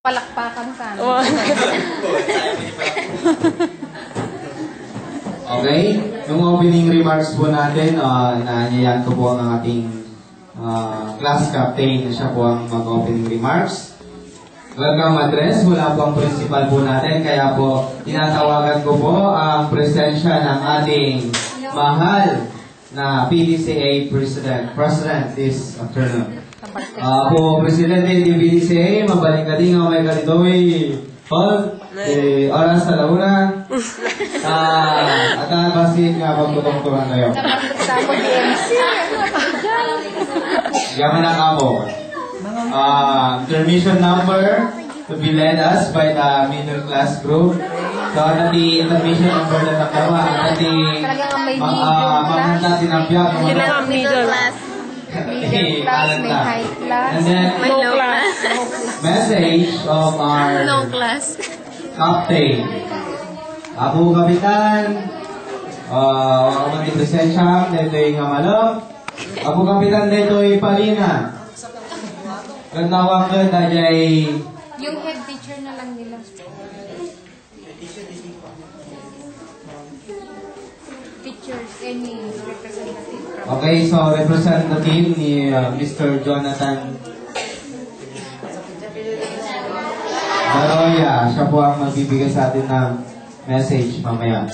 Palakpakan ka. Okay? Yung opening remarks po natin, inaanyayan ko po ang ating class captain. Siya po ang mag-opening remarks. Welcome address. Wala po ang principal po natin. Kaya po, tinatawagan ko po ang presensya ng ating mahal na PDCA President this afternoon. Po, Presidente ng PDCA, mabalik ka din ang may kalitoy. Paul, oras sa launa. At nakasin nga pagtutungturan kayo. Tapos MC. Yaman na kamo. Intermission number to be led us by the middle class group. So, intermission number na nakawa. Mamanda tinapya. Middle class. Middle class, may high class. And then, low class. Message of our Low class. captain. Apo Kapitan, wakaman di presensya, dito yung amalong. Apo Kapitan, dito yung palina. Nagtawag ka, dajay... Yung head teacher na lang nila. Teachers, any representative. Okay, so representative ni Mr. Jonathan Baroya. Siya po ang magbibigay sa atin ng message mamaya.